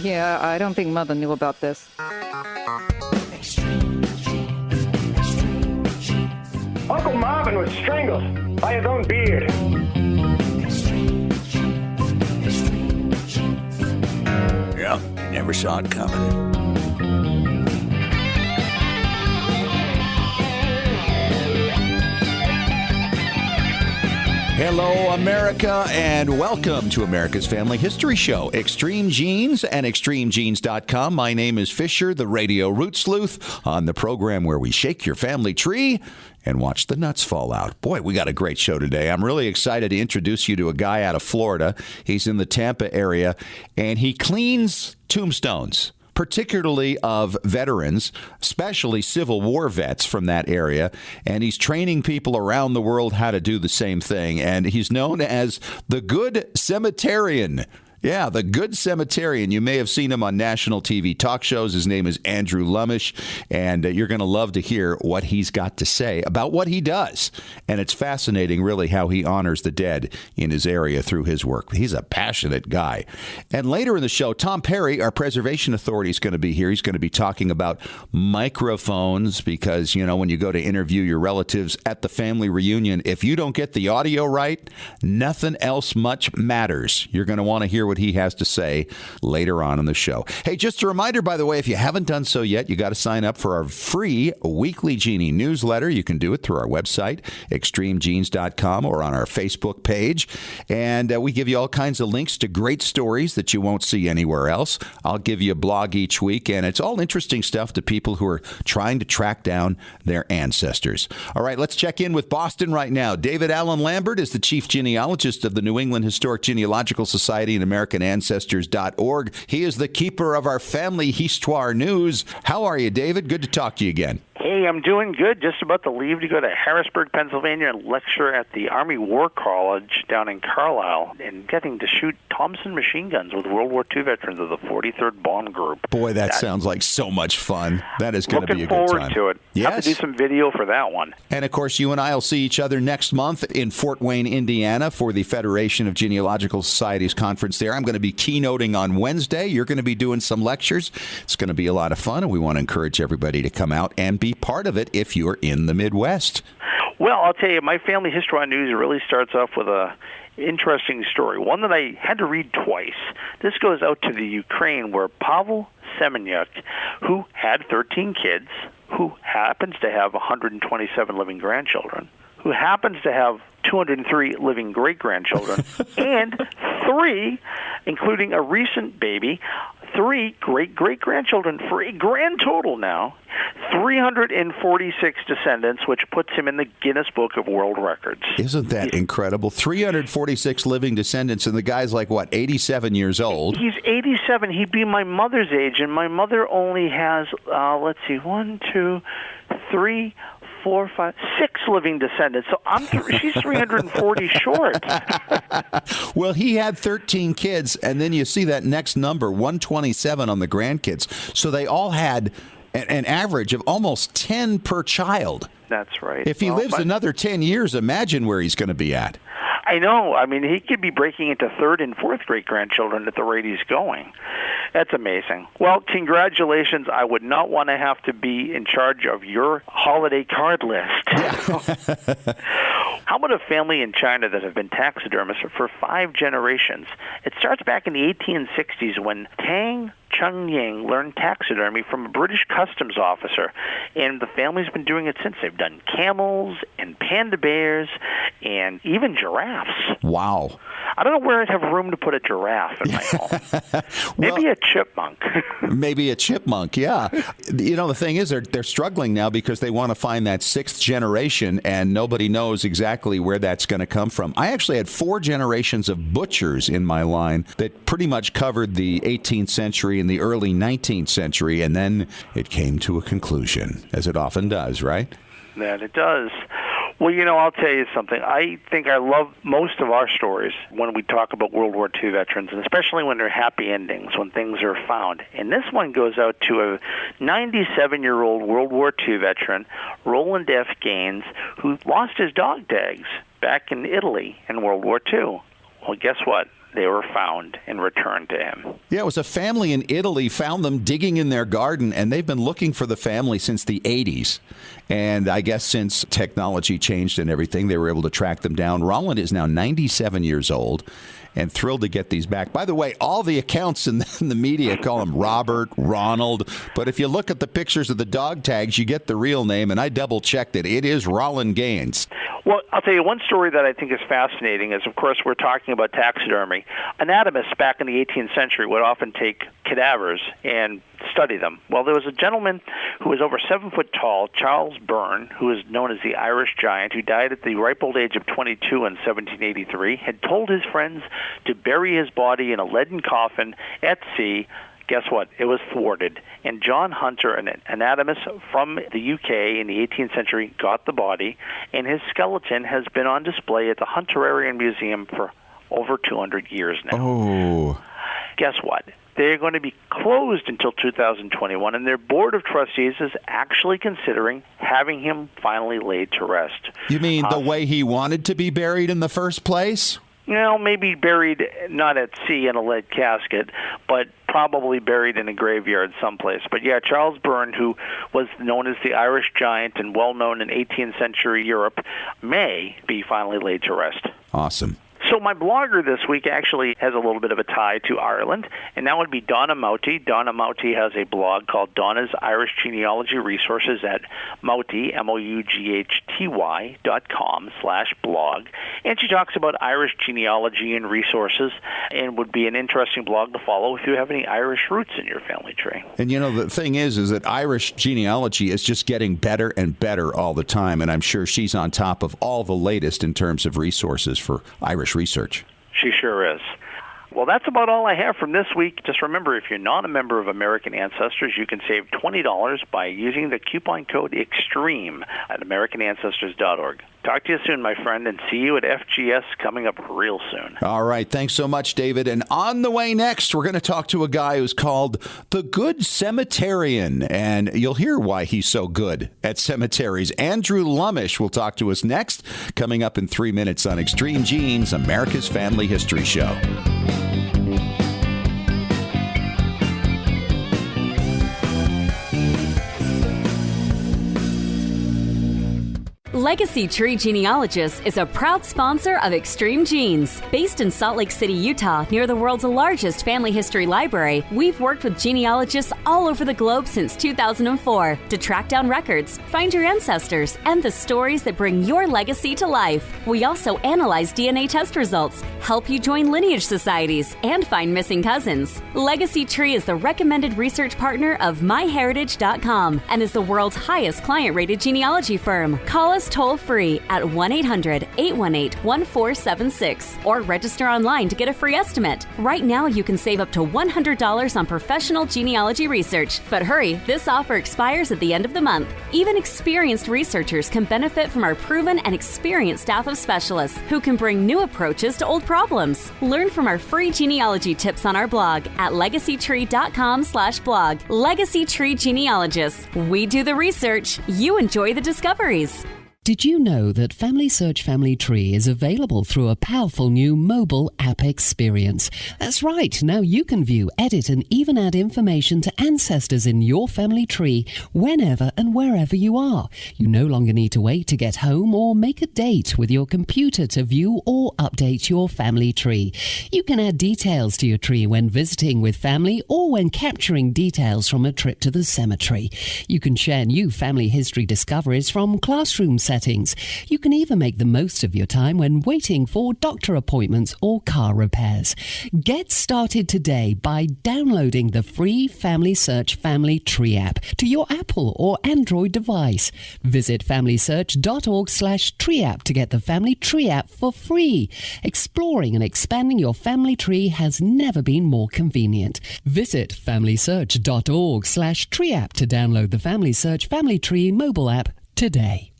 Yeah, I don't think Mother knew about this. Uncle Marvin was strangled by his own beard. Yeah, you never saw it coming. Hello, America, and welcome to America's Family History Show, Extreme Genes and ExtremeGenes.com. My name is Fisher, the radio root sleuth, on the program where we shake your family tree and watch the nuts fall out. Boy, we got a great show today. I'm really excited to introduce you to a guy out of Florida. He's in the Tampa area, and he cleans tombstones, particularly of veterans, especially Civil War vets from that area. And he's training people around the world how to do the same thing. And he's known as the Good Cemeterian. Yeah, the Good Cemeterian. You may have seen him on national TV talk shows. His name is Andrew Lummish, and you're going to love to hear what he's got to say about what he does. And it's fascinating, really, how he honors the dead in his area through his work. He's a passionate guy. And later in the show, Tom Perry, our preservation authority, is going to be here. He's going to be talking about microphones because, you know, when you go to interview your relatives at the family reunion, if you don't get the audio right, nothing else much matters. You're going to want to hear what he has to say later on in the show. Hey, just a reminder, by the way, if you haven't done so yet, you got to sign up for our free weekly Genie newsletter. You can do it through our website, ExtremeGenes.com, or on our Facebook page. And we give you all kinds of links to great stories that you won't see anywhere else. I'll give you a blog each week, and it's all interesting stuff to people who are trying to track down their ancestors. All right, let's check in with Boston right now. David Allen Lambert is the Chief Genealogist of the New England Historic Genealogical Society and AmericanAncestors.org. He is the keeper of our family histoire news. How are you, David? Good to talk to you again. Hey, I'm doing good. Just about to leave to go to Harrisburg, Pennsylvania, and lecture at the Army War College down in Carlisle, and getting to shoot Thompson machine guns with World War II veterans of the 43rd Bomb Group. Boy, that sounds like so much fun. That is going to be a good time. Looking forward to it. Yes. Have to do some video for that one. And, of course, you and I will see each other next month in Fort Wayne, Indiana, for the Federation of Genealogical Societies conference there. I'm going to be keynoting on Wednesday. You're going to be doing some lectures. It's going to be a lot of fun, and we want to encourage everybody to come out and be part of it if you're in the Midwest. Well, I'll tell you, my family history news really starts off with a interesting story, one that I had to read twice. This goes out to the Ukraine, where Pavel Semenyuk, who had 13 kids, who happens to have 127 living grandchildren, who happens to have 203 living great-grandchildren, and 3, including a recent baby, 3 great-great-grandchildren, for a grand total now, 346 descendants, which puts him in the Guinness Book of World Records. Isn't that incredible? 346 living descendants, and the guy's like, what, 87 years old? He's 87. He'd be my mother's age, and my mother only has, 1, 2, 3, 4, 5, 6 living descendants. So she's 340 short. Well, he had 13 kids, and then you see that next number, 127 on the grandkids. So they all had an average of almost 10 per child. That's right. If he lives another 10 years, imagine where he's going to be at. I know. I mean, he could be breaking into 3rd and 4th great-grandchildren at the rate he's going. That's amazing. Well, congratulations. I would not want to have to be in charge of your holiday card list. How about a family in China that have been taxidermists for 5 generations? It starts back in the 1860s when Tang Chung-Ying learned taxidermy from a British customs officer, and the family's been doing it since. They've done camels and panda bears and even giraffes. Wow. I don't know where I'd have room to put a giraffe in my home. Maybe a chipmunk. Maybe a chipmunk, yeah. You know, the thing is, they're struggling now because they want to find that 6th generation, and nobody knows exactly where that's going to come from. I actually had 4 generations of butchers in my line that pretty much covered the 18th century and the early 19th century, and then it came to a conclusion, as it often does, right? That it does. Well, you know, I'll tell you something. I think I love most of our stories when we talk about World War II veterans, and especially when they're happy endings, when things are found. And this one goes out to a 97-year-old World War II veteran, Roland Gaines, who lost his dog tags back in Italy in World War II. Well, guess what? They were found and returned to him. Yeah, it was a family in Italy found them digging in their garden, and they've been looking for the family since the 80s. And I guess since technology changed and everything, they were able to track them down. Roland is now 97 years old and thrilled to get these back. By the way, all the accounts in the media call him Robert, Ronald, but if you look at the pictures of the dog tags, you get the real name, and I double-checked it. It is Roland Gaines. Well, I'll tell you one story that I think is fascinating is, of course, we're talking about taxidermy. Anatomists back in the 18th century would often take cadavers and study them. Well, there was a gentleman who was over 7 foot tall, Charles Byrne, who is known as the Irish Giant, who died at the ripe old age of 22 in 1783, had told his friends to bury his body in a leaden coffin at sea. Guess what? It was thwarted. And John Hunter, an anatomist from the UK in the 18th century, got the body, and his skeleton has been on display at the Hunterian Museum for over 200 years now. Oh. Guess what? They're going to be closed until 2021, and their board of trustees is actually considering having him finally laid to rest. You mean the way he wanted to be buried in the first place? Maybe buried not at sea in a lead casket, but probably buried in a graveyard someplace. But yeah, Charles Byrne, who was known as the Irish Giant and well known in 18th century Europe, may be finally laid to rest. Awesome. So my blogger this week actually has a little bit of a tie to Ireland, and that would be Donna Moughty. Donna Moughty has a blog called Donna's Irish Genealogy Resources at Moughty, moughtY.com/blog. And she talks about Irish genealogy and resources, and would be an interesting blog to follow if you have any Irish roots in your family tree. And you know, the thing is that Irish genealogy is just getting better and better all the time, and I'm sure she's on top of all the latest in terms of resources for Irish research. She sure is. Well, that's about all I have from this week. Just remember, if you're not a member of American Ancestors, you can save $20 by using the coupon code EXTREME at AmericanAncestors.org. Talk to you soon, my friend, and see you at FGS coming up real soon. All right. Thanks so much, David. And on the way next, we're going to talk to a guy who's called the Good Cemeterian, and you'll hear why he's so good at cemeteries. Andrew Lumish will talk to us next, coming up in 3 minutes on Extreme Genes, America's Family History Show. Legacy Tree Genealogists is a proud sponsor of Extreme Genes. Based in Salt Lake City, Utah, near the world's largest family history library, we've worked with genealogists all over the globe since 2004 to track down records, find your ancestors, and the stories that bring your legacy to life. We also analyze DNA test results, help you join lineage societies, and find missing cousins. Legacy Tree is the recommended research partner of MyHeritage.com and is the world's highest client-rated genealogy firm. Call us toll-free at 1-800-818-1476 or register online to get a free estimate. Right now, you can save up to $100 on professional genealogy research. But hurry, this offer expires at the end of the month. Even experienced researchers can benefit from our proven and experienced staff of specialists who can bring new approaches to old problems. Learn from our free genealogy tips on our blog at legacytree.com/blog. Legacy Tree Genealogists. We do the research. You enjoy the discoveries. Did you know that Family Search Family Tree is available through a powerful new mobile app experience? That's right. Now you can view, edit, and even add information to ancestors in your family tree whenever and wherever you are. You no longer need to wait to get home or make a date with your computer to view or update your family tree. You can add details to your tree when visiting with family or when capturing details from a trip to the cemetery. You can share new family history discoveries from classroom settings. You can even make the most of your time when waiting for doctor appointments or car repairs. Get started today by downloading the free Family Search Family Tree app to your Apple or Android device. Visit familysearch.org/tree app to get the Family Tree app for free. Exploring and expanding your family tree has never been more convenient. Visit familysearch.org/tree app to download the Family Search Family Tree mobile app today.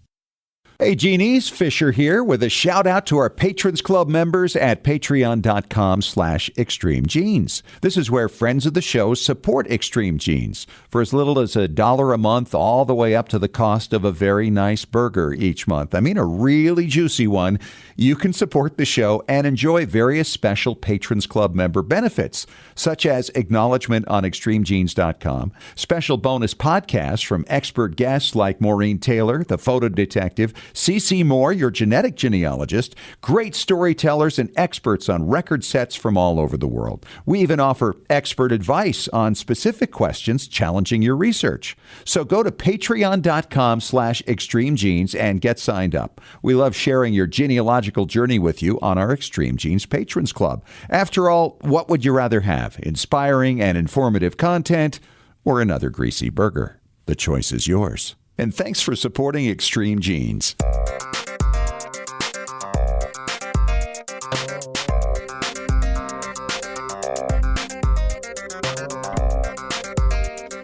Hey, Genies, Fisher here with a shout out to our Patrons Club members at patreon.com/Extreme Genes. This is where friends of the show support Extreme Genes for as little as $1 a month, all the way up to the cost of a very nice burger each month. I mean, a really juicy one. You can support the show and enjoy various special Patrons Club member benefits, such as acknowledgement on extremegenes.com, special bonus podcasts from expert guests like Maureen Taylor, the photo detective, C.C. Moore, your genetic genealogist, great storytellers and experts on record sets from all over the world. We even offer expert advice on specific questions challenging your research. So go to patreon.com/extremegenes and get signed up. We love sharing your genealogical journey with you on our Extreme Genes Patrons Club. After all, what would you rather have? Inspiring and informative content or another greasy burger? The choice is yours. And thanks for supporting Extreme Genes.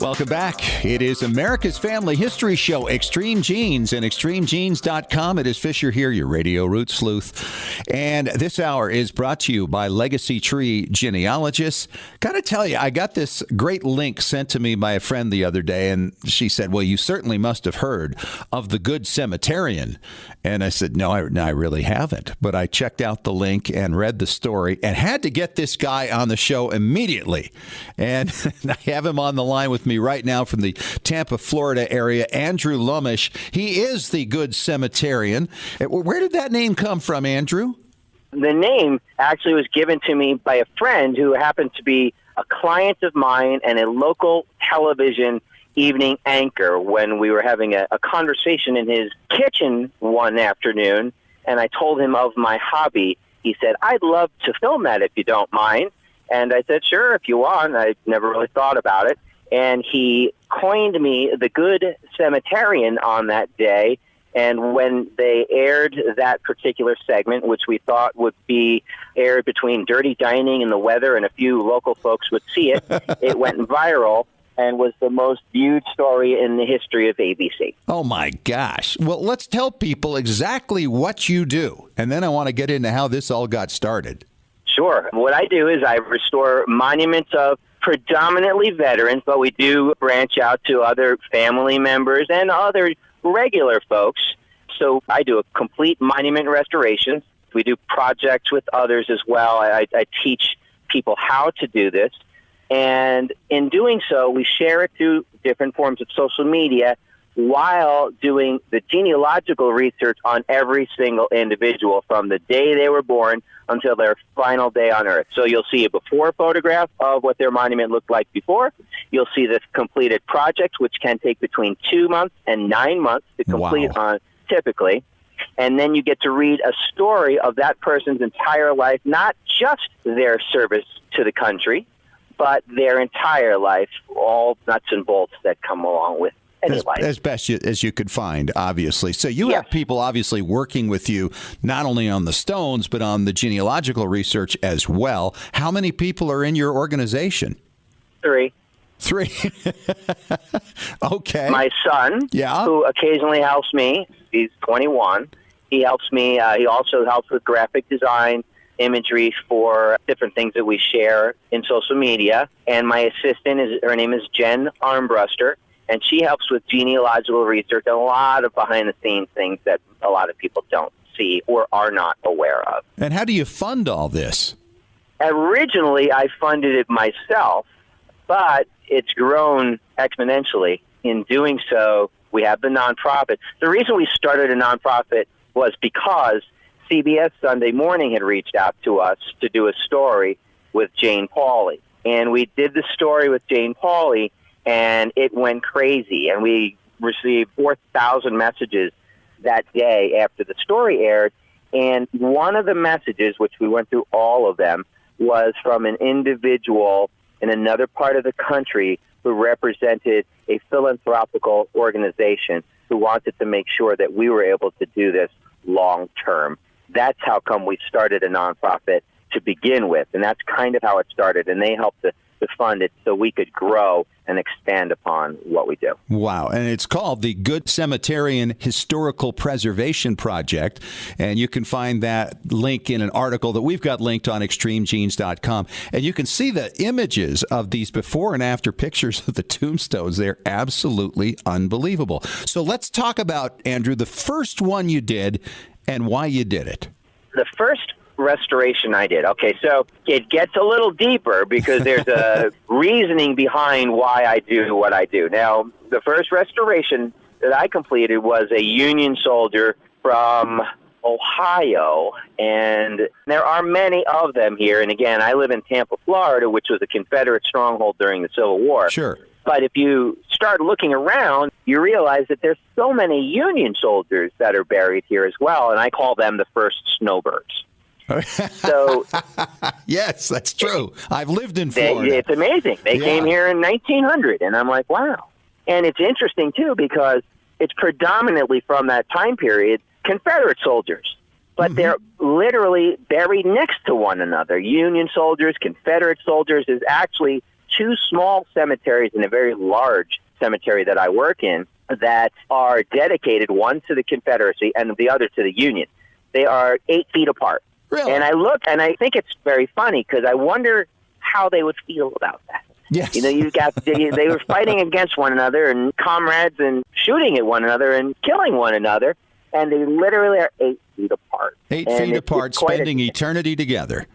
Welcome back. It is America's Family History Show, Extreme Genes, and extremegenes.com. It is Fisher here, your radio root sleuth. And this hour is brought to you by Legacy Tree Genealogists. Got to tell you, I got this great link sent to me by a friend the other day, and she said, well, you certainly must have heard of the good Cemeterian. And I said, no, I really haven't. But I checked out the link and read the story and had to get this guy on the show immediately. And I have him on the line with me right now from the Tampa, Florida area, Andrew Lumish. He is the good Cemeterian. Where did that name come from, Andrew? The name actually was given to me by a friend who happened to be a client of mine and a local television evening anchor when we were having a conversation in his kitchen one afternoon, and I told him of my hobby. He said, I'd love to film that if you don't mind. And I said, sure, if you want. I never really thought about it. And he coined me the good Cemeterian on that day. And when they aired that particular segment, which we thought would be aired between Dirty Dining and the weather and a few local folks would see it, it went viral and was the most viewed story in the history of ABC. Oh, my gosh. Well, let's tell people exactly what you do. And then I want to get into how this all got started. Sure. What I do is I restore monuments of predominantly veterans, but we do branch out to other family members and other regular folks. So I do a complete monument restoration. We do projects with others as well. I teach people how to do this. And in doing so, we share it through different forms of social media while doing the genealogical research on every single individual from the day they were born until their final day on Earth. So you'll see a before photograph of what their monument looked like before. You'll see the completed project, which can take between 2 months and 9 months to complete on typically. And then you get to read a story of that person's entire life, not just their service to the country, but their entire life, all nuts and bolts that come along with any life. As best as you could find, obviously. So you have people obviously working with you, not only on the stones, but on the genealogical research as well. How many people are in your organization? Three. Okay. My son, who occasionally helps me, he's 21. He helps me. He also helps with graphic design, imagery for different things that we share in social media. And my assistant, her name is Jen Armbruster, and she helps with genealogical research and a lot of behind-the-scenes things that a lot of people don't see or are not aware of. And how do you fund all this? Originally, I funded it myself, but it's grown exponentially. In doing so, we have the nonprofit. The reason we started a nonprofit was because CBS Sunday Morning had reached out to us to do a story with Jane Pauley. And we did the story with Jane Pauley, and it went crazy. And we received 4,000 messages that day after the story aired. And one of the messages, which we went through all of them, was from an individual in another part of the country who represented a philanthropical organization who wanted to make sure that we were able to do this long term. That's how come we started a nonprofit to begin with, and that's kind of how it started. And they helped to to fund it so we could grow and expand upon what we do. Wow. And it's called the Good Cemeterian Historical Preservation Project. And you can find that link in an article that we've got linked on extremegenes.com. And you can see the images of these before and after pictures of the tombstones. They're absolutely unbelievable. So let's talk about, Andrew, the first one you did and why you did it. The first restoration I did. Okay, so it gets a little deeper because there's a reasoning behind why I do what I do. Now, the first restoration that I completed was a Union soldier from Ohio, and there are many of them here. And again, I live in Tampa, Florida, which was a Confederate stronghold during the Civil War. Sure. But if you start looking around, you realize that there's so many Union soldiers that are buried here as well, and I call them the first snowbirds. So, yes, that's true. I've lived in Florida. It's amazing. They came here in 1900, and I'm like, wow. And it's interesting, too, because it's predominantly from that time period Confederate soldiers. But they're literally buried next to one another. Union soldiers, Confederate soldiers. Is actually two small cemeteries in a very large cemetery that I work in that are dedicated, one to the Confederacy and the other to the Union. They are 8 feet apart. Really? And I look, and I think it's very funny because I wonder how they would feel about that. Yes. You know, you've got they were fighting against one another and comrades and shooting at one another and killing one another, and they literally are 8 feet apart. 8 and feet it's apart, spending eternity together.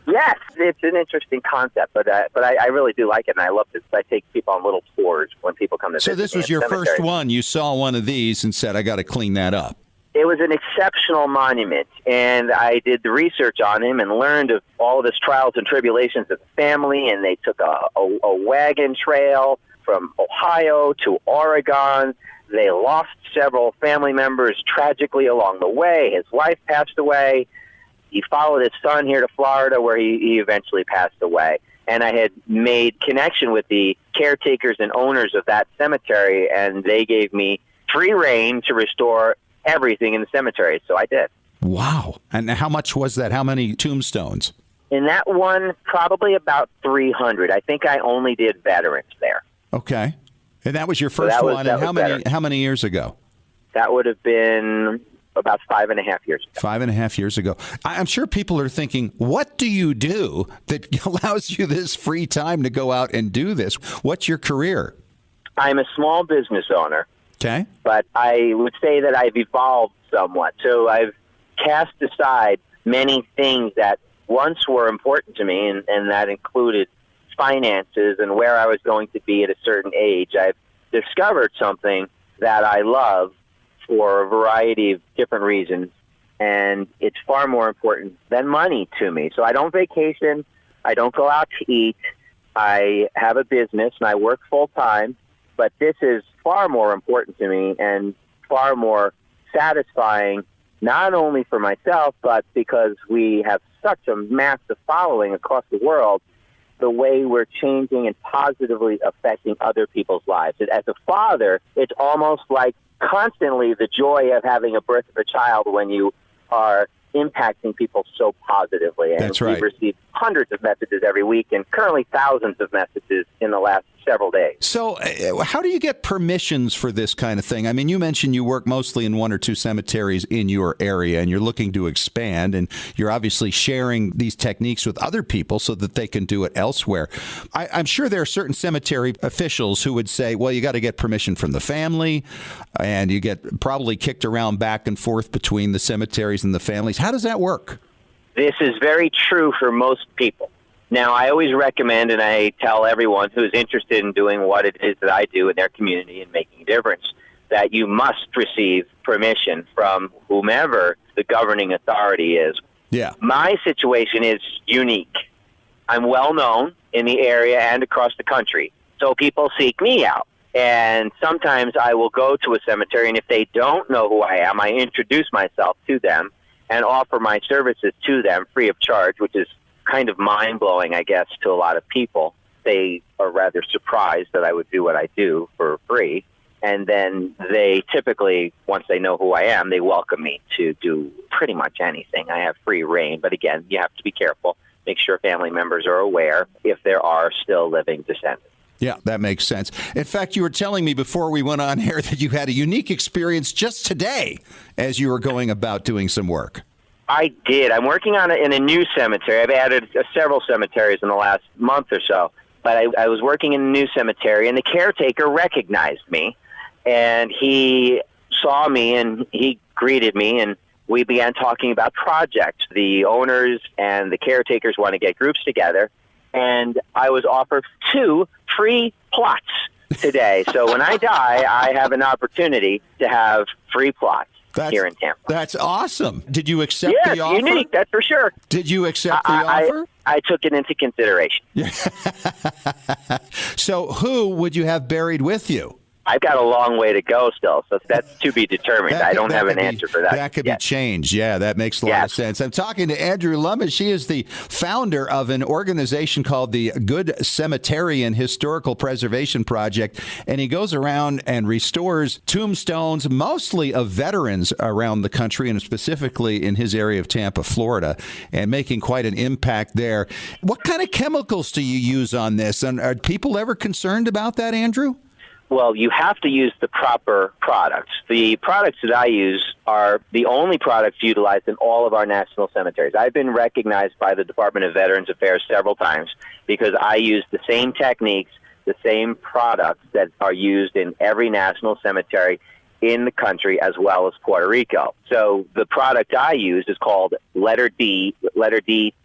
Yes, it's an interesting concept, but I really do like it, and I love this. I take people on little tours when people come to visit. So this me was in your cemeteries. first one. You saw one of these and said, I got to clean that up. It was an exceptional monument, and I did the research on him and learned of all of his trials and tribulations of the family, and they took a wagon trail from Ohio to Oregon. They lost several family members tragically along the way. His wife passed away. He followed his son here to Florida, where he eventually passed away. And I had made connection with the caretakers and owners of that cemetery, and they gave me free reign to restore everything in the cemetery, so I did. Wow. And how much was that? How many tombstones? In that one, probably about 300. I think I only did veterans there. Okay. And that was your first one. And how many years ago? That would have been about 5.5 years ago. 5.5 years ago. I'm sure people are thinking, what do you do that allows you this free time to go out and do this? What's your career? I'm a small business owner. Okay. But I would say that I've evolved somewhat. So I've cast aside many things that once were important to me, and that included finances and where I was going to be at a certain age. I've discovered something that I love for a variety of different reasons, and it's far more important than money to me. So I don't vacation. I don't go out to eat. I have a business, and I work full-time. But this is far more important to me and far more satisfying, not only for myself, but because we have such a massive following across the world, the way we're changing and positively affecting other people's lives. As a father, it's almost like constantly the joy of having a birth of a child when you are impacting people so positively. And That's right. We've received hundreds of messages every week and currently thousands of messages in the last several days. So how do you get permissions for this kind of thing? I mean, you mentioned you work mostly in one or two cemeteries in your area, and you're looking to expand, and you're obviously sharing these techniques with other people so that they can do it elsewhere. I'm sure there are certain cemetery officials who would say, well, you got to get permission from the family, and you get probably kicked around back and forth between the cemeteries and the families. How does that work? This is very true for most people. Now, I always recommend, and I tell everyone who's interested in doing what it is that I do in their community and making a difference, that you must receive permission from whomever the governing authority is. Yeah. My situation is unique. I'm well known in the area and across the country, so people seek me out. And sometimes I will go to a cemetery, and if they don't know who I am, I introduce myself to them and offer my services to them free of charge, which is kind of mind-blowing, I guess, to a lot of people. They are rather surprised that I would do what I do for free. And then they typically, once they know who I am, they welcome me to do pretty much anything. I have free reign, but again, you have to be careful make sure family members are aware if there are still living descendants. Yeah, that makes sense. In fact, you were telling me before we went on air that you had a unique experience just today as you were going about doing some work. I did. I'm working on it in a new cemetery. I've added several cemeteries in the last month or so, but I was working in a new cemetery, and the caretaker recognized me, and he saw me, and he greeted me, and we began talking about projects. The owners and the caretakers want to get groups together, and I was offered 2 free plots today. So when I die, I have an opportunity to have free plots here in Tampa. That's awesome. Did you accept the offer? Yeah, it's unique, that's for sure. Did you accept the offer? I took it into consideration. So who would you have buried with you? I've got a long way to go still, so that's to be determined. I don't have an answer for that. That could be changed. Yeah, that makes a lot of sense. I'm talking to Andrew Lambert. She is the founder of an organization called the Good Cemeterian Historical Preservation Project, and he goes around and restores tombstones, mostly of veterans around the country, and specifically in his area of Tampa, Florida, and making quite an impact there. What kind of chemicals do you use on this? And are people ever concerned about that, Andrew? Well, you have to use the proper products. The products that I use are the only products utilized in all of our national cemeteries. I've been recognized by the Department of Veterans Affairs several times because I use the same techniques, the same products that are used in every national cemetery in the country as well as Puerto Rico. So the product I use is called letter D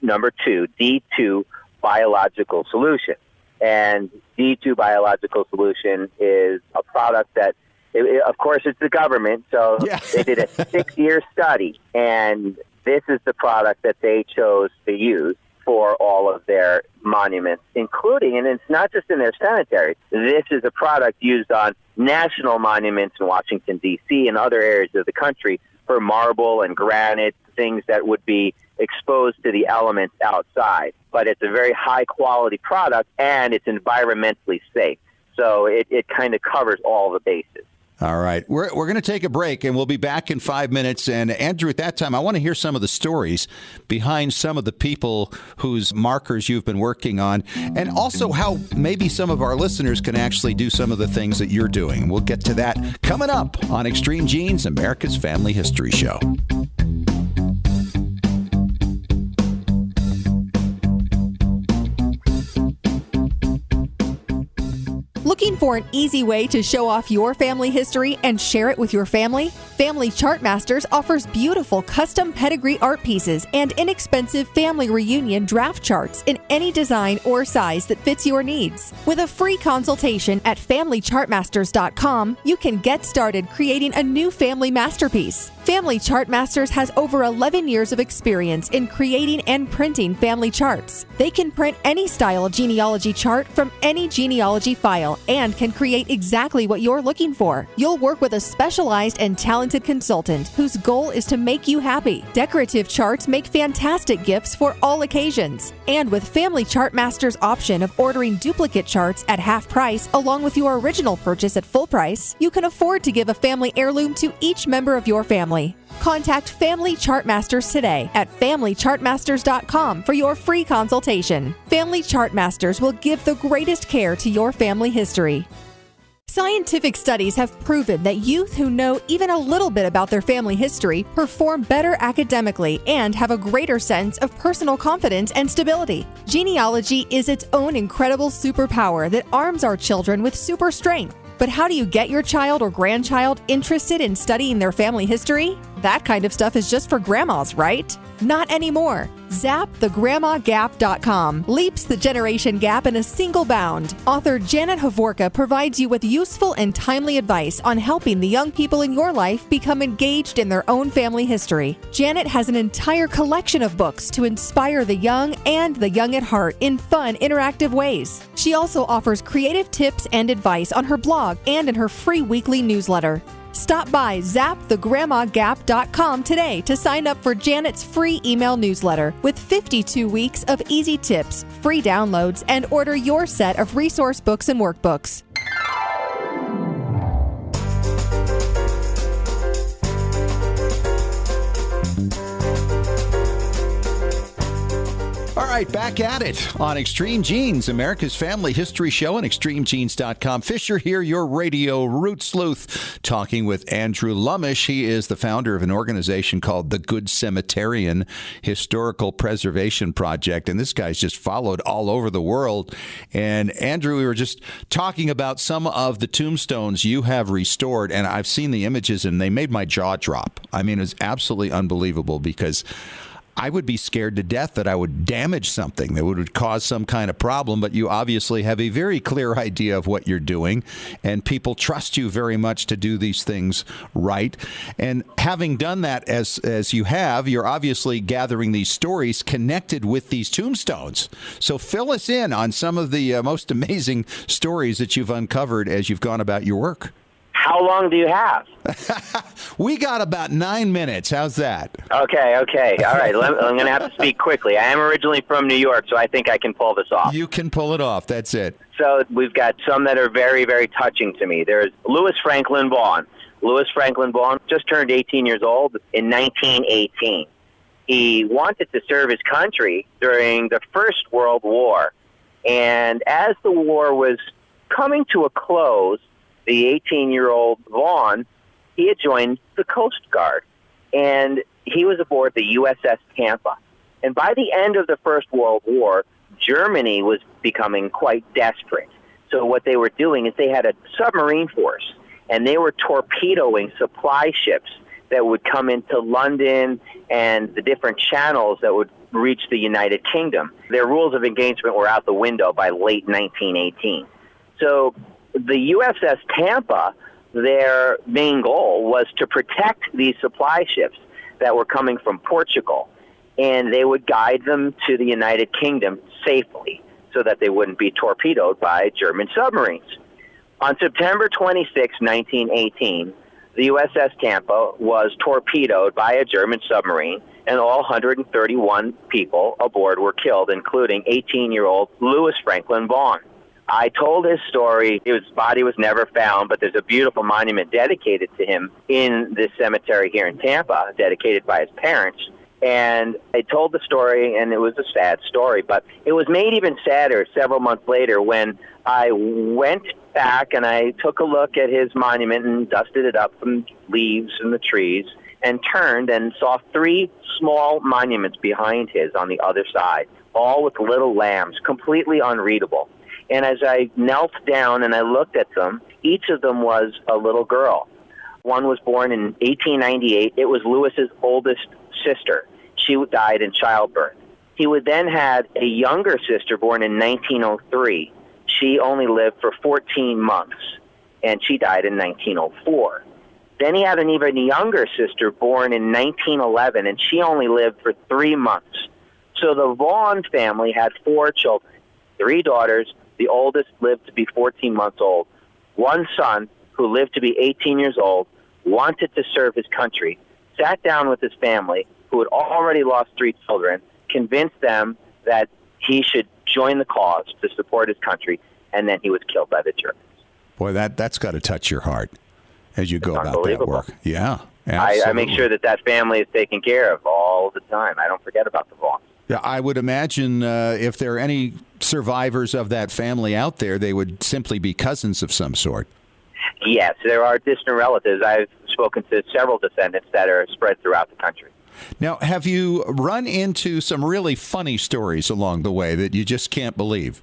number 2, D2 biological solution. And D2 biological solution is a product that, of course, it's the government, so they did a 6-year study, and this is the product that they chose to use for all of their monuments, including, and it's not just in their cemeteries, this is a product used on national monuments in Washington, D.C. and other areas of the country for marble and granite, things that would be exposed to the elements outside. But it's a very high-quality product, and it's environmentally safe. So it kind of covers all the bases. All right. We're going to take a break, and we'll be back in 5 minutes. And, Andrew, at that time, I want to hear some of the stories behind some of the people whose markers you've been working on, and also how maybe some of our listeners can actually do some of the things that you're doing. We'll get to that coming up on Extreme Genes, America's Family History Show. Looking for an easy way to show off your family history and share it with your family? Family Chartmasters offers beautiful custom pedigree art pieces and inexpensive family reunion draft charts in any design or size that fits your needs. With a free consultation at FamilyChartmasters.com, you can get started creating a new family masterpiece. Family Chartmasters has over 11 years of experience in creating and printing family charts. They can print any style genealogy chart from any genealogy file and can create exactly what you're looking for. You'll work with a specialized and talented consultant whose goal is to make you happy. Decorative charts make fantastic gifts for all occasions. And with Family Chartmasters' option of ordering duplicate charts at half price along with your original purchase at full price, you can afford to give a family heirloom to each member of your family. Contact Family Chartmasters today at FamilyChartmasters.com for your free consultation. Family Chartmasters will give the greatest care to your family history. Scientific studies have proven that youth who know even a little bit about their family history perform better academically and have a greater sense of personal confidence and stability. Genealogy is its own incredible superpower that arms our children with super strength. But how do you get your child or grandchild interested in studying their family history? That kind of stuff is just for grandmas, right? Not anymore. ZapTheGrandmaGap.com leaps the generation gap in a single bound. Author Janet Havorka provides you with useful and timely advice on helping the young people in your life become engaged in their own family history. Janet has an entire collection of books to inspire the young and the young at heart in fun, interactive ways. She also offers creative tips and advice on her blog and in her free weekly newsletter. Stop by ZapTheGrandmaGap.com today to sign up for Janet's free email newsletter with 52 weeks of easy tips, free downloads, and order your set of resource books and workbooks. All right, back at it on Extreme Genes, America's Family History Show and ExtremeGenes.com. Fisher here, your radio root sleuth, talking with Andrew Lummish. He is the founder of an organization called the Good Cemeterian Historical Preservation Project, and this guy's just followed all over the world. And Andrew, we were just talking about some of the tombstones you have restored, and I've seen the images, and they made my jaw drop. I mean, it's absolutely unbelievable because I would be scared to death that I would damage something that would cause some kind of problem, but you obviously have a very clear idea of what you're doing, and people trust you very much to do these things right. And having done that as you have, you're obviously gathering these stories connected with these tombstones. So fill us in on some of the most amazing stories that you've uncovered as you've gone about your work. How long do you have? We got about 9 minutes. How's that? Okay. All right. I'm going to have to speak quickly. I am originally from New York, so I think I can pull this off. You can pull it off. That's it. So we've got some that are very, very touching to me. There's Louis Franklin Vaughan. Louis Franklin Vaughan just turned 18 years old in 1918. He wanted to serve his country during the First World War. And as the war was coming to a close, the 18-year-old Vaughan, he had joined the Coast Guard, and he was aboard the USS Tampa. And by the end of the First World War, Germany was becoming quite desperate. So what they were doing is they had a submarine force, and they were torpedoing supply ships that would come into London and the different channels that would reach the United Kingdom. Their rules of engagement were out the window by late 1918. So the USS Tampa, their main goal was to protect these supply ships that were coming from Portugal, and they would guide them to the United Kingdom safely so that they wouldn't be torpedoed by German submarines. On September 26, 1918, the USS Tampa was torpedoed by a German submarine, and all 131 people aboard were killed, including 18-year-old Louis Franklin Vaughan. I told his story. His body was never found, but there's a beautiful monument dedicated to him in this cemetery here in Tampa, dedicated by his parents. And I told the story, and it was a sad story, but it was made even sadder several months later when I went back and I took a look at his monument and dusted it up from leaves and the trees and turned and saw 3 small monuments behind his on the other side, all with little lambs, completely unreadable. And as I knelt down and I looked at them, each of them was a little girl. One was born in 1898. It was Lewis's oldest sister. She died in childbirth. He would then had a younger sister born in 1903. She only lived for 14 months, and she died in 1904. Then he had an even younger sister born in 1911, and she only lived for 3 months. So the Vaughan family had 4 children, 3 daughters. The oldest lived to be 14 months old. One son, who lived to be 18 years old, wanted to serve his country, sat down with his family, who had already lost 3 children, convinced them that he should join the cause to support his country, and then he was killed by the Germans. Boy, that's got to touch your heart as you go about that work. Yeah, I make sure that family is taken care of all the time. I don't forget about the Vaughns. Yeah, I would imagine if there are any survivors of that family out there, they would simply be cousins of some sort. Yes, there are distant relatives. I've spoken to several descendants that are spread throughout the country. Now, have you run into some really funny stories along the way that you just can't believe?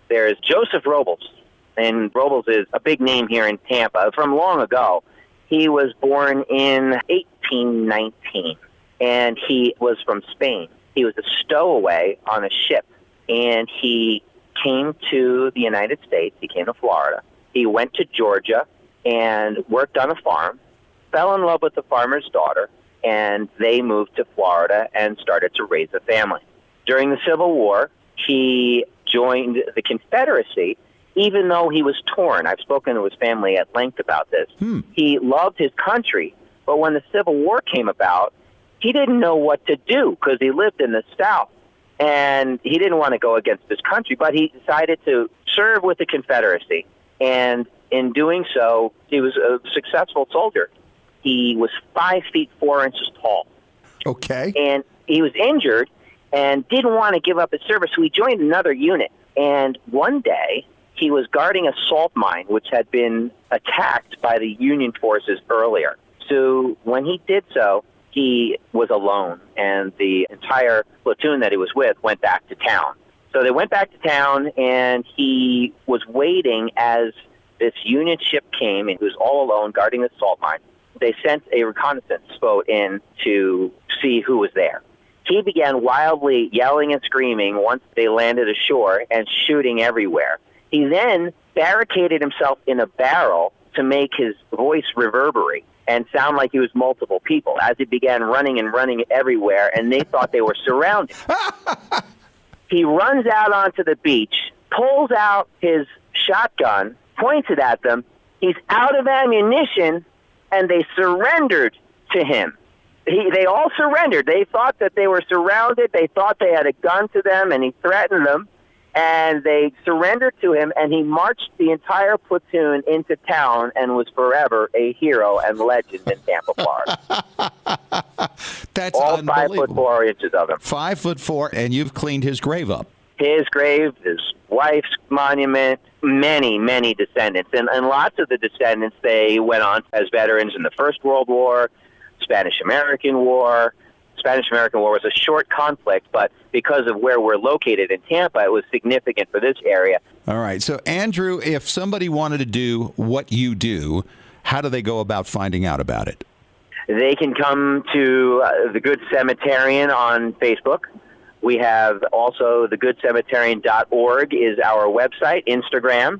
There's Joseph Robles, and Robles is a big name here in Tampa from long ago. He was born in 1819, and he was from Spain. He was a stowaway on a ship, and he came to the United States. He came to Florida. He went to Georgia and worked on a farm, fell in love with the farmer's daughter, and they moved to Florida and started to raise a family. During the Civil War, he joined the Confederacy, even though he was torn. I've spoken to his family at length about this. He loved his country, but when the Civil War came about, he didn't know what to do because he lived in the South, and he didn't want to go against his country, but he decided to serve with the Confederacy, and in doing so, he was a successful soldier. He was 5 feet 4 inches tall. Okay. And he was injured, and didn't want to give up his service, so he joined another unit. And one day, he was guarding a salt mine, which had been attacked by the Union forces earlier. So when he did so, he was alone, and the entire platoon that he was with went back to town. So they went back to town, and he was waiting as this Union ship came, and he was all alone guarding the salt mine. They sent a reconnaissance boat in to see who was there. He began wildly yelling and screaming once they landed ashore and shooting everywhere. He then barricaded himself in a barrel to make his voice reverberate and sound like he was multiple people as he began running everywhere, and they thought they were surrounded. He runs out onto the beach, pulls out his shotgun, points it at them. He's out of ammunition, and they surrendered to him. They all surrendered. They thought that they were surrounded. They thought they had a gun to them, and he threatened them. And they surrendered to him, and he marched the entire platoon into town and was forever a hero and legend in Tampa, Florida. That's all unbelievable. 5'4" inches of him. 5'4", and you've cleaned his grave up. His grave, his wife's monument, many descendants. And lots of the descendants, they went on as veterans in the First World War, Spanish-American War. Spanish-American War was a short conflict, but because of where we're located in Tampa, it was significant for this area. All right. So, Andrew, if somebody wanted to do what you do, how do they go about finding out about it? They can come to the Good Cemeterian on Facebook. We have also thegoodcemeterian.org is our website, Instagram.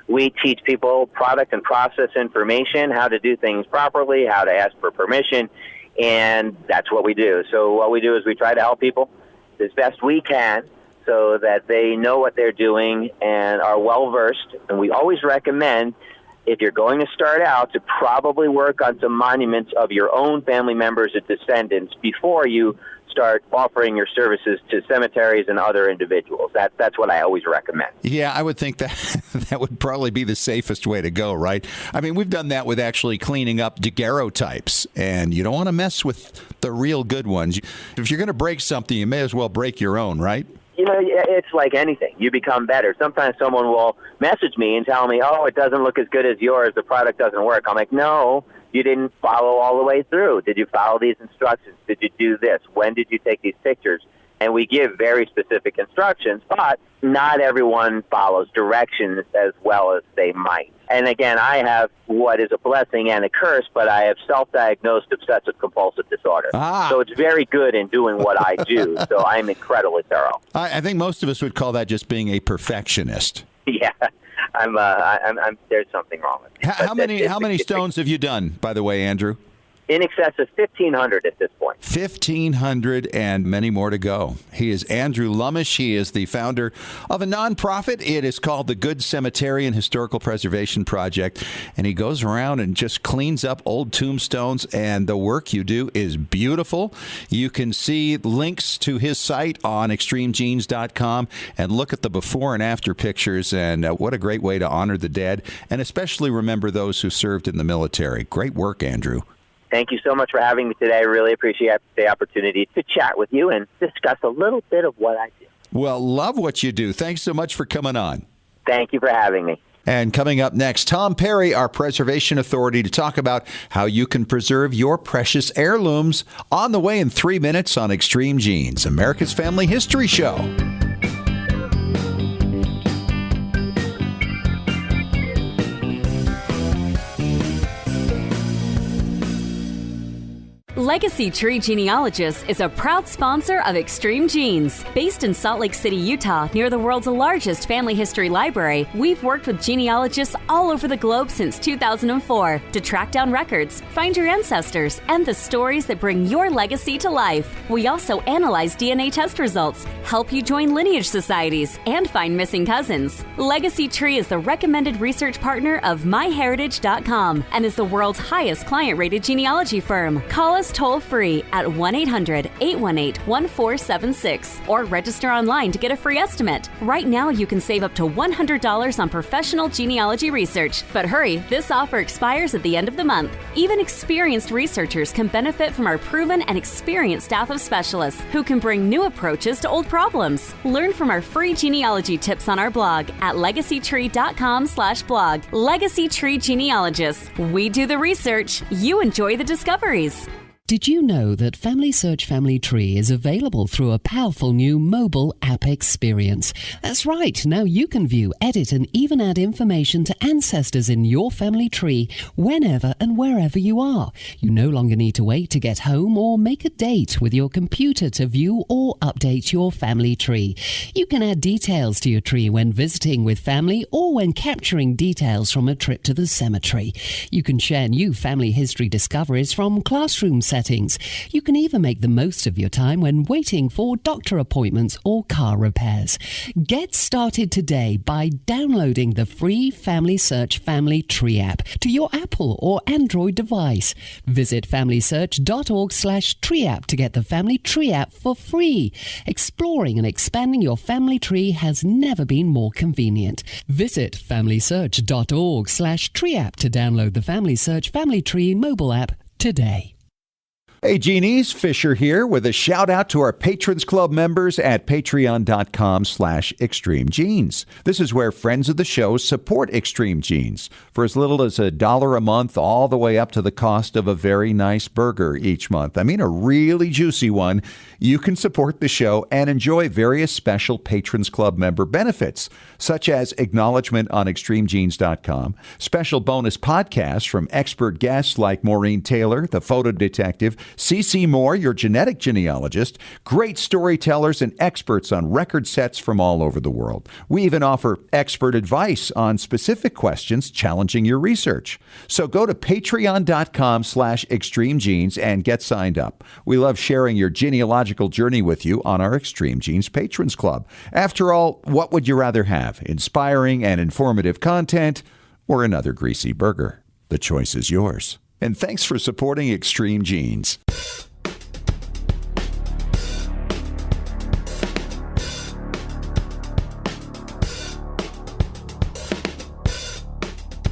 We teach people product and process information, how to do things properly, how to ask for permission, and that's what we do. So what we do is we try to help people as best we can so that they know what they're doing and are well-versed. And we always recommend, if you're going to start out, to probably work on some monuments of your own family members or descendants before you start offering your services to cemeteries and other individuals. That's what I always recommend. Yeah, I would think that that would probably be the safest way to go, right? I mean, we've done that with actually cleaning up daguerreotypes, and you don't want to mess with the real good ones. If you're going to break something, you may as well break your own, right? You know, it's like anything. You become better. Sometimes someone will message me and tell me, oh, it doesn't look as good as yours. The product doesn't work. I'm like, no, you didn't follow all the way through. Did you follow these instructions? Did you do this? When did you take these pictures? And we give very specific instructions, but not everyone follows directions as well as they might. And again, I have what is a blessing and a curse, but I have self-diagnosed obsessive compulsive disorder. So it's very good in doing what I do. So I'm incredibly thorough. I think most of us would call that just being a perfectionist. Yeah, I'm there's something wrong with me. How many stones have you done, by the way, Andrew? In excess of 1,500 at this point. 1,500 and many more to go. He is Andrew Lummish. He is the founder of a nonprofit. It is called the Good Cemeterian Historical Preservation Project. And he goes around and just cleans up old tombstones. And the work you do is beautiful. You can see links to his site on extremegenes.com and look at the before and after pictures. And what a great way to honor the dead and especially remember those who served in the military. Great work, Andrew. Thank you so much for having me today. I really appreciate the opportunity to chat with you and discuss a little bit of what I do. Well, love what you do. Thanks so much for coming on. Thank you for having me. And coming up next, Tom Perry, our preservation authority, to talk about how you can preserve your precious heirlooms. On the way in 3 minutes on Extreme Genes, America's Family History Show. Legacy Tree Genealogists is a proud sponsor of Extreme Genes. Based in Salt Lake City, Utah, near the world's largest family history library, we've worked with genealogists all over the globe since 2004 to track down records, find your ancestors, and the stories that bring your legacy to life. We also analyze DNA test results, help you join lineage societies, and find missing cousins. Legacy Tree is the recommended research partner of MyHeritage.com and is the world's highest client-rated genealogy firm. Call us toll-free at 1-800-818-1476 or register online to get a free estimate. Right now, you can save up to $100 on professional genealogy research. But hurry, this offer expires at the end of the month. Even experienced researchers can benefit from our proven and experienced staff of specialists who can bring new approaches to old problems. Learn from our free genealogy tips on our blog at legacytree.com/blog. Legacy Tree Genealogists. We do the research. You enjoy the discoveries. Did you know that Family Search Family Tree is available through a powerful new mobile app experience? That's right. Now you can view, edit, and even add information to ancestors in your family tree whenever and wherever you are. You no longer need to wait to get home or make a date with your computer to view or update your family tree. You can add details to your tree when visiting with family or when capturing details from a trip to the cemetery. You can share new family history discoveries from classroom settings. You can even make the most of your time when waiting for doctor appointments or car repairs. Get started today by downloading the free Family Search Family Tree app to your Apple or Android device. Visit familysearch.org/tree app to get the Family Tree app for free. Exploring and expanding your family tree has never been more convenient. Visit familysearch.org/tree app to download the Family Search Family Tree mobile app today. Hey, Genies, Fisher here with a shout out to our Patrons Club members at patreon.com/Extreme Genes. This is where friends of the show support Extreme Genes for as little as $1 a month, all the way up to the cost of a very nice burger each month. I mean, a really juicy one. You can support the show and enjoy various special Patrons Club member benefits, such as acknowledgement on extremegenes.com, special bonus podcasts from expert guests like Maureen Taylor, the photo detective, C.C. Moore, your genetic genealogist, great storytellers and experts on record sets from all over the world. We even offer expert advice on specific questions challenging your research. So go to patreon.com/extremegenes and get signed up. We love sharing your genealogical journey with you on our Extreme Genes Patrons Club. After all, what would you rather have? Inspiring and informative content or another greasy burger? The choice is yours. And thanks for supporting Extreme Genes.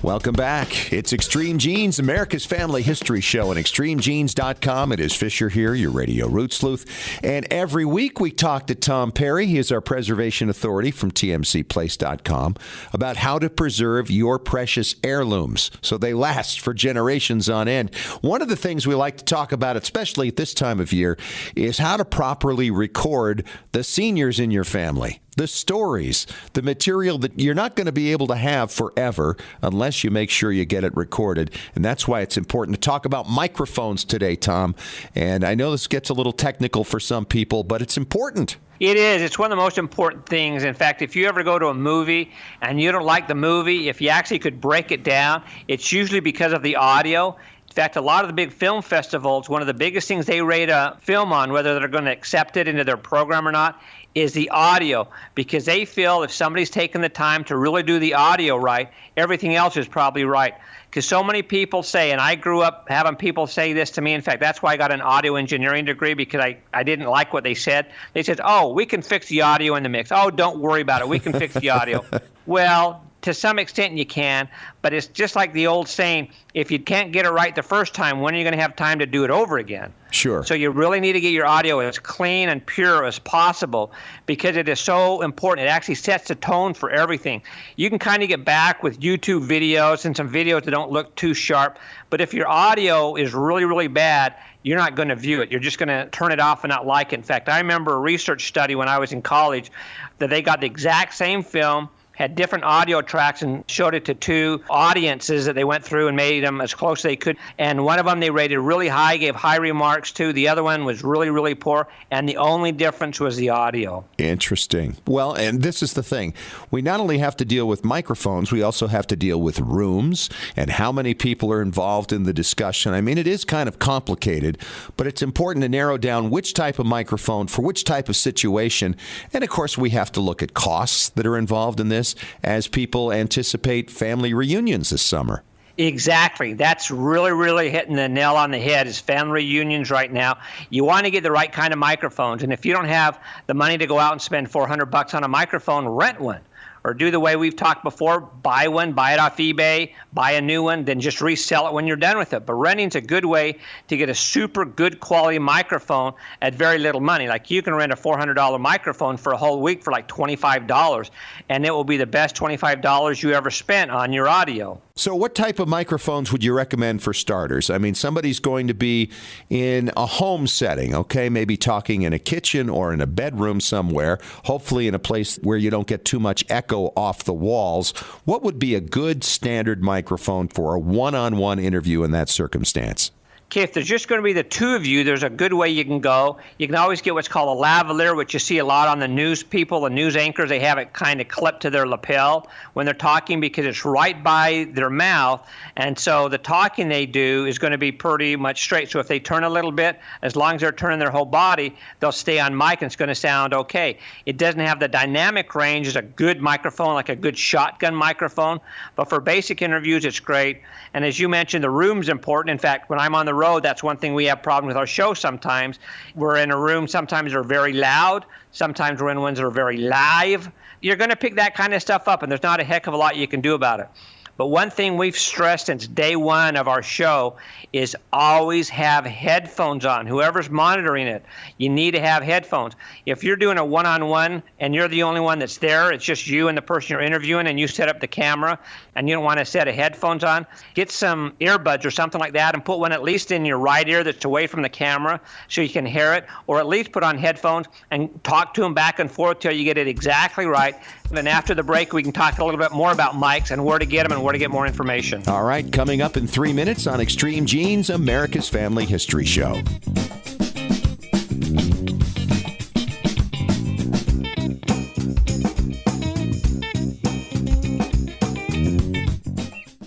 Welcome back. It's Extreme Genes, America's family history show on extremegenes.com. It is Fisher here, your radio root sleuth. And every week we talk to Tom Perry. He is our preservation authority from tmcplace.com about how to preserve your precious heirlooms so they last for generations on end. One of the things we like to talk about, especially at this time of year, is how to properly record the seniors in your family. The stories, the material that you're not going to be able to have forever unless you make sure you get it recorded. And that's why it's important to talk about microphones today, Tom. And I know this gets a little technical for some people, but it's important. It is. It's one of the most important things. In fact, if you ever go to a movie and you don't like the movie, if you actually could break it down, it's usually because of the audio. In fact, a lot of the big film festivals, one of the biggest things they rate a film on, whether they're going to accept it into their program or not, is the audio, because they feel if somebody's taken the time to really do the audio right, everything else is probably right. Because so many people say, and I grew up having people say this to me. In fact, that's why I got an audio engineering degree, because I didn't like what they said. They said, oh, we can fix the audio in the mix. Oh, don't worry about it. We can fix the audio. Well, to some extent you can, but it's just like the old saying, if you can't get it right the first time, when are you going to have time to do it over again? Sure. So you really need to get your audio as clean and pure as possible, because it is so important. It actually sets the tone for everything. You can kind of get back with YouTube videos and some videos that don't look too sharp, but if your audio is really, really bad, you're not going to view it. You're just going to turn it off and not like it. In fact, I remember a research study when I was in college that they got the exact same film, had different audio tracks, and showed it to two audiences that they went through and made them as close as they could. And one of them they rated really high, gave high remarks to. The other one was really, really poor. And the only difference was the audio. Interesting. Well, and this is the thing. We not only have to deal with microphones, we also have to deal with rooms and how many people are involved in the discussion. I mean, it is kind of complicated, but it's important to narrow down which type of microphone for which type of situation. And, of course, we have to look at costs that are involved in this as people anticipate family reunions this summer. Exactly. That's really hitting the nail on the head is family reunions right now. You want to get the right kind of microphones. And if you don't have the money to go out and spend $400 on a microphone, rent one. Or do the way we've talked before, buy one, buy it off eBay, buy a new one, then just resell it when you're done with it. But renting's a good way to get a super good quality microphone at very little money. Like you can rent a $400 microphone for a whole week for like $25, and it will be the best $25 you ever spent on your audio. So what type of microphones would you recommend for starters? I mean, somebody's going to be in a home setting, okay, maybe talking in a kitchen or in a bedroom somewhere, hopefully in a place where you don't get too much echo off the walls. What would be a good standard microphone for a one-on-one interview in that circumstance? Okay, if there's just going to be the two of you, there's a good way you can go. You can always get what's called a lavalier, which you see a lot on the news people, the news anchors. They have it kind of clipped to their lapel when they're talking because it's right by their mouth. And so the talking they do is going to be pretty much straight. So if they turn a little bit, as long as they're turning their whole body, they'll stay on mic and it's going to sound okay. It doesn't have the dynamic range as a good microphone, like a good shotgun microphone. But for basic interviews, it's great. And as you mentioned, the room's important. In fact, when I'm on the road, that's one thing we have problem with our show sometimes. We're in a room, sometimes they're very loud, sometimes we're in ones that are very live. You're going to pick that kind of stuff up, and there's not a heck of a lot you can do about it. But one thing we've stressed since day one of our show is always have headphones on. Whoever's monitoring it, you need to have headphones. If you're doing a one-on-one and you're the only one that's there, it's just you and the person you're interviewing, and you set up the camera and you don't want a set of headphones on, get some earbuds or something like that and put one at least in your right ear that's away from the camera so you can hear it, or at least put on headphones and talk to them back and forth till you get it exactly right. And then after the break, we can talk a little bit more about mics and where to get them and where to get more information. All right, coming up in 3 minutes on Extreme Genes, America's Family History Show.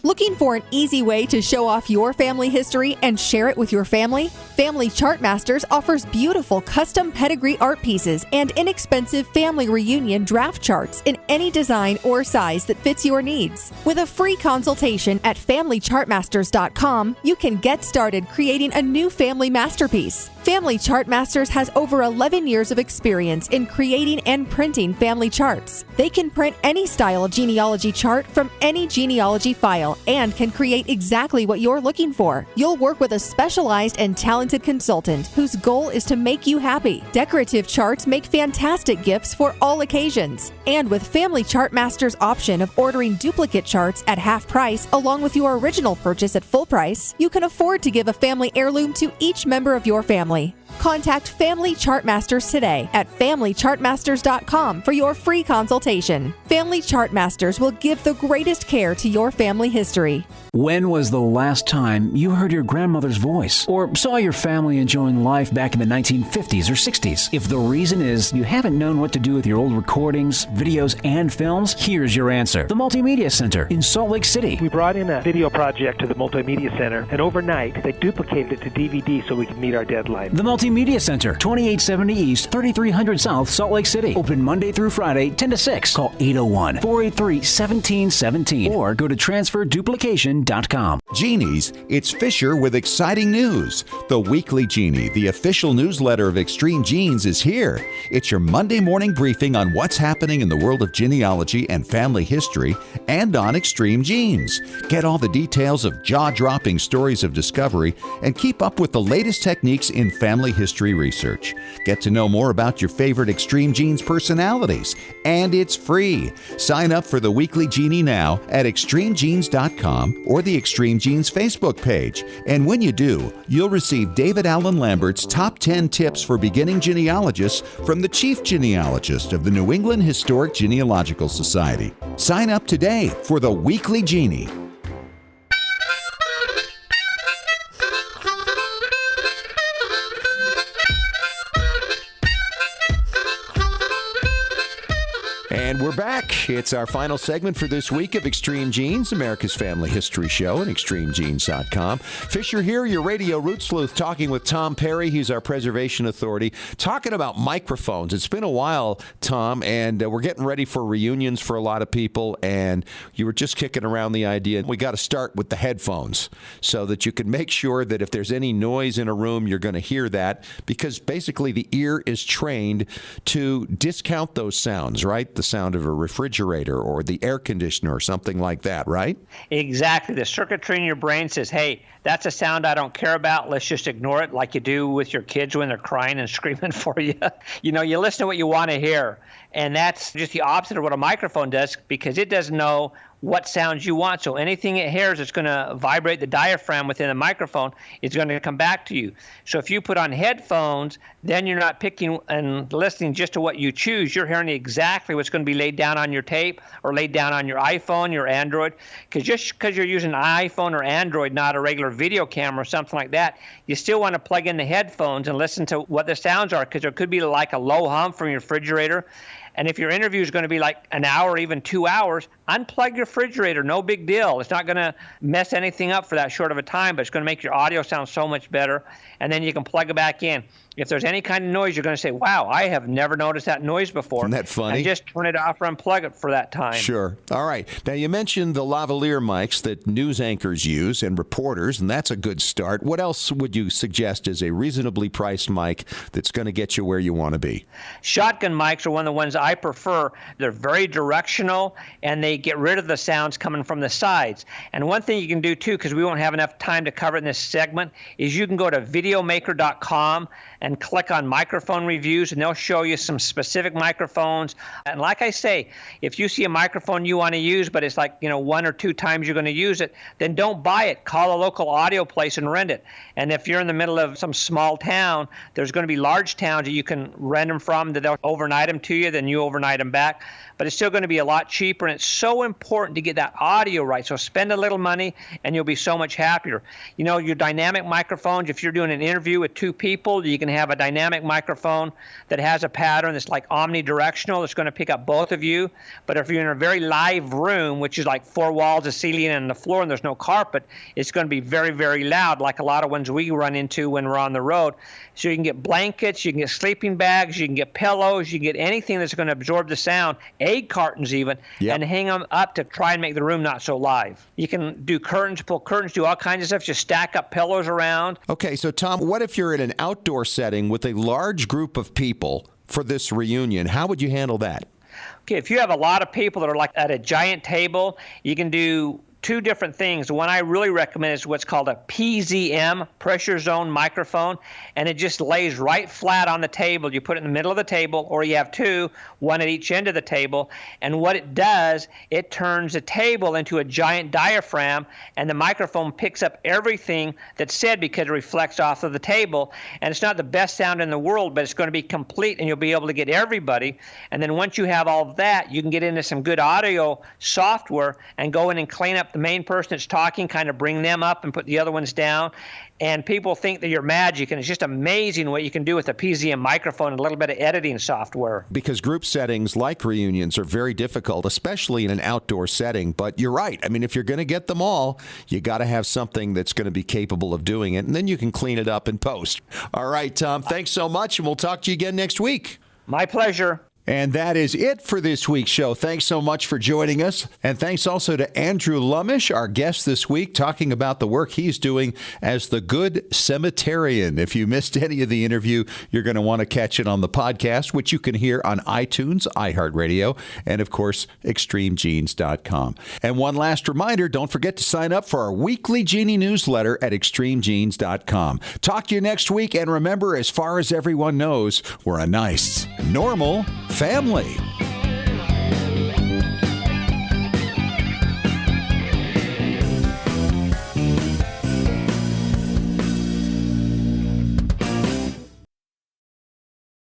Looking for an easy way to show off your family history and share it with your family? Family Chartmasters offers beautiful custom pedigree art pieces and inexpensive family reunion draft charts in any design or size that fits your needs. With a free consultation at FamilyChartmasters.com, you can get started creating a new family masterpiece. Family Chartmasters has over 11 years of experience in creating and printing family charts. They can print any style of genealogy chart from any genealogy file and can create exactly what you're looking for. You'll work with a specialized and talented consultant whose goal is to make you happy. Decorative charts make fantastic gifts for all occasions. And with Family Chartmasters' option of ordering duplicate charts at half price along with your original purchase at full price, you can afford to give a family heirloom to each member of your family. Contact Family Chartmasters today at FamilyChartmasters.com for your free consultation. Family Chartmasters will give the greatest care to your family history. When was the last time you heard your grandmother's voice or saw your family enjoying life back in the 1950s or 60s? If the reason is you haven't known what to do with your old recordings, videos, and films, here's your answer. The Multimedia Center in Salt Lake City. We brought in a video project to the Multimedia Center, and overnight they duplicated it to DVD so we could meet our deadline. The Multimedia Center, 2870 East, 3300 South, Salt Lake City. Open Monday through Friday, 10 to 6. Call 801-483-1717 or go to transferduplication.com. Genies, it's Fisher with exciting news. The Weekly Genie, the official newsletter of Extreme Genes, is here. It's your Monday morning briefing on what's happening in the world of genealogy and family history and on Extreme Genes. Get all the details of jaw-dropping stories of discovery and keep up with the latest techniques in family history research. Get to know more about your favorite Extreme Genes personalities, and it's free. Sign up for the Weekly Genie now at extremegenes.com or the Extreme Genes Facebook page. And when you do, you'll receive David Allen Lambert's top 10 tips for beginning genealogists from the Chief Genealogist of the New England Historic Genealogical Society. Sign up today for the Weekly Genie. And And we're back. It's our final segment for this week of Extreme Genes, America's Family History Show, and ExtremeGenes.com. Fisher here, your radio root sleuth, talking with Tom Perry. He's our preservation authority, talking about microphones. It's been a while, Tom, and we're getting ready for reunions for a lot of people, and you were just kicking around the idea. We got to start with the headphones so that you can make sure that if there's any noise in a room, you're going to hear that, because basically the ear is trained to discount those sounds, right? The sound of a refrigerator or the air conditioner or something like that, right? Exactly. The circuitry in your brain says, hey, that's a sound I don't care about. Let's just ignore it, like you do with your kids when they're crying and screaming for you. You listen to what you want to hear. And that's just the opposite of what a microphone does, because it doesn't know what sounds you want. So anything it hears, it's going to vibrate the diaphragm within the microphone. It's going to come back to you. So if you put on headphones, then you're not picking and listening just to what you choose. You're hearing exactly what's going to be laid down on your tape or laid down on your iPhone, your Android. Because just because you're using an iPhone or Android, not a regular video camera or something like that, you still want to plug in the headphones and listen to what the sounds are, because there could be like a low hum from your refrigerator. And if your interview is going to be like an hour, even 2 hours, unplug your refrigerator. No big deal. It's not going to mess anything up for that short of a time, but it's going to make your audio sound so much better. And then you can plug it back in. If there's any kind of noise, you're going to say, wow, I have never noticed that noise before. Isn't that funny? And just turn it off or unplug it for that time. Sure. All right. Now, you mentioned the lavalier mics that news anchors use and reporters, and that's a good start. What else would you suggest as a reasonably priced mic that's going to get you where you want to be? Shotgun mics are one of the ones I prefer. They're very directional, and they get rid of the sounds coming from the sides. And one thing you can do, too, because we won't have enough time to cover it in this segment, is you can go to videomaker.com and click on microphone reviews, and they'll show you some specific microphones. And like I say, if you see a microphone you want to use, but it's like, 1 or 2 times you're going to use it, then don't buy it. Call a local audio place and rent it. And if you're in the middle of some small town, there's going to be large towns that you can rent them from, that they'll overnight them to you, then you overnight them back. But it's still going to be a lot cheaper, and it's so important to get that audio right. So spend a little money, and you'll be so much happier. Your dynamic microphones, if you're doing an interview with 2 people, you can have a dynamic microphone that has a pattern that's like omnidirectional. It's going to pick up both of you. But if you're in a very live room, which is like 4 walls, a ceiling, and the floor, and there's no carpet, it's going to be very, very loud, like a lot of ones we run into when we're on the road. So you can get blankets, you can get sleeping bags, you can get pillows, you can get anything that's going to absorb the sound, egg cartons even, and hang them up to try and make the room not so live. You can do curtains, pull curtains, do all kinds of stuff, just stack up pillows around. Okay, so Tom, what if you're in an outdoor setting with a large group of people for this reunion? How would you handle that? Okay, if you have a lot of people that are like at a giant table, you can do 2 different things. The one I really recommend is what's called a PZM, pressure zone microphone, and it just lays right flat on the table. You put it in the middle of the table, or you have 2, one at each end of the table, and what it does, it turns the table into a giant diaphragm, and the microphone picks up everything that's said because it reflects off of the table. And it's not the best sound in the world, but it's going to be complete, and you'll be able to get everybody. And then once you have all of that, you can get into some good audio software and go in and clean up the main person that's talking, kind of bring them up and put the other ones down. And people think that you're magic, and it's just amazing what you can do with a PZM microphone and a little bit of editing software. Because group settings like reunions are very difficult, especially in an outdoor setting. But you're right. I mean, if you're going to get them all, you got to have something that's going to be capable of doing it, and then you can clean it up in post. All right, Tom, thanks so much, and we'll talk to you again next week. My pleasure. And that is it for this week's show. Thanks so much for joining us. And thanks also to Andrew Lumish, our guest this week, talking about the work he's doing as the Good Cemeterian. If you missed any of the interview, you're going to want to catch it on the podcast, which you can hear on iTunes, iHeartRadio, and, of course, ExtremeGenes.com. And one last reminder, don't forget to sign up for our weekly Genie newsletter at ExtremeGenes.com. Talk to you next week, and remember, as far as everyone knows, we're a nice, normal family.